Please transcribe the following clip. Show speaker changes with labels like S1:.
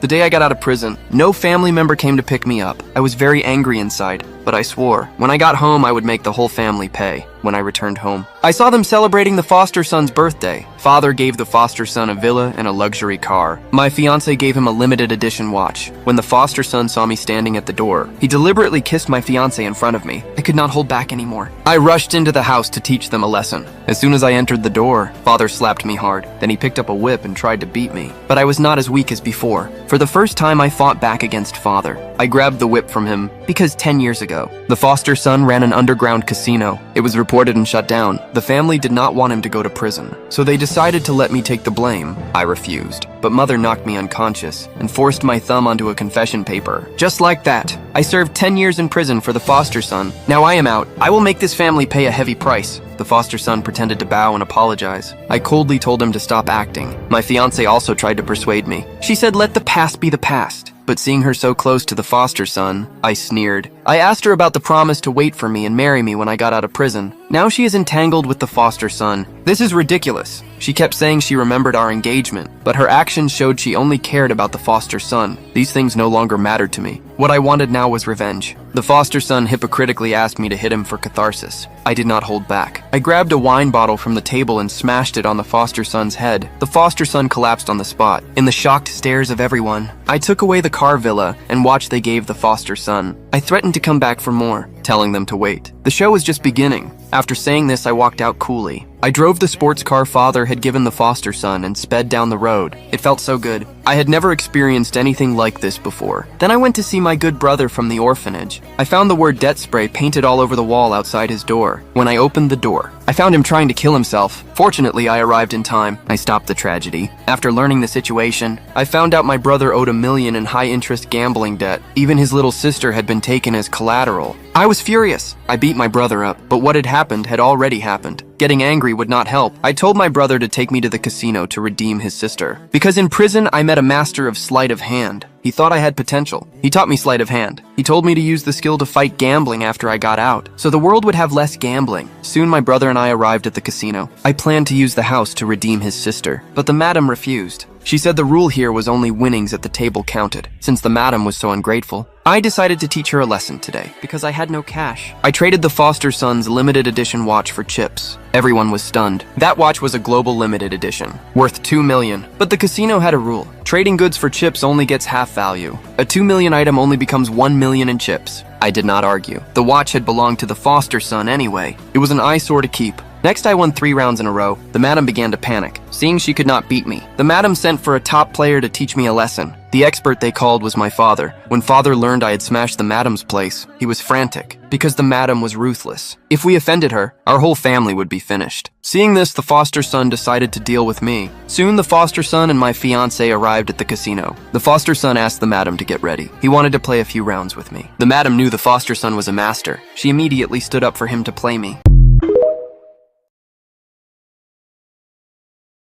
S1: The day I got out of prison, no family member came to pick me up. I was very angry inside, but I swore when I got home I would make the whole family pay. When I returned home, I saw them celebrating the foster son's birthday. Father gave the foster son a villa and a luxury car. My fiance gave him a limited edition watch. When the foster son saw me standing at the door, he deliberately kissed my fiance in front of me. I could not hold back anymore. I rushed into the house to teach them a lesson. As soon as I entered the door, Father slapped me hard. Then he picked up a whip and tried to beat me. But I was not as weak as before. For the first time, I fought back against Father. I grabbed the whip from him because 10 years ago, the foster son ran an underground casino. It was reported and shut down. The family did not want him to go to prison, so they decided to let me take the blame. I refused, but Mother knocked me unconscious and forced my thumb onto a confession paper. Just like that, I served 10 years in prison for the foster son. Now I am out. I will make this family pay a heavy price. The foster son pretended to bow and apologize. I coldly told him to stop acting. My fiance also tried to persuade me. She said, "Let the past be the past." But seeing her so close to the foster son, I sneered. I asked her about the promise to wait for me and marry me when I got out of prison. Now she is entangled with the foster son. This is ridiculous. She kept saying she remembered our engagement, but her actions showed she only cared about the foster son. These things no longer mattered to me. What I wanted now was revenge. The foster son hypocritically asked me to hit him for catharsis. I did not hold back. I grabbed a wine bottle from the table and smashed it on the foster son's head. The foster son collapsed on the spot. In the shocked stares of everyone, I took away the car villa and watched they gave the foster son. I threatened to come back for more, telling them to wait. The show was just beginning. After saying this, I walked out coolly. I drove the sports car Father had given the foster son and sped down the road. It felt so good. I had never experienced anything like this before. Then I went to see my good brother from the orphanage. I found the word debt spray painted all over the wall outside his door. When I opened the door, I found him trying to kill himself. Fortunately, I arrived in time. I stopped the tragedy. After learning the situation, I found out my brother owed $1 million in high-interest gambling debt. Even his little sister had been taken as collateral. I was furious. I beat my brother up, but what had happened had already happened. Getting angry would not help. I told my brother to take me to the casino to redeem his sister. Because in prison, I met a master of sleight of hand. He thought I had potential. He taught me sleight of hand. He told me to use the skill to fight gambling after I got out, so the world would have less gambling. Soon my brother and I arrived at the casino. I planned to use the house to redeem his sister, but the madam refused. She said the rule here was only winnings at the table counted, since the madam was so ungrateful. I decided to teach her a lesson today, because I had no cash. I traded the foster son's limited edition watch for chips. Everyone was stunned. That watch was a global limited edition, worth $2 million. But the casino had a rule. Trading goods for chips only gets half value. A $2 million item only becomes $1 million in chips. I did not argue. The watch had belonged to the foster son anyway. It was an eyesore to keep. Next, I won 3 rounds in a row. The madam began to panic, seeing she could not beat me. The madam sent for a top player to teach me a lesson. The expert they called was my father. When Father learned I had smashed the madam's place, he was frantic, because the madam was ruthless. If we offended her, our whole family would be finished. Seeing this, the foster son decided to deal with me. Soon, the foster son and my fiancé arrived at the casino. The foster son asked the madam to get ready. He wanted to play a few rounds with me. The madam knew the foster son was a master. She immediately stood up for him to play me.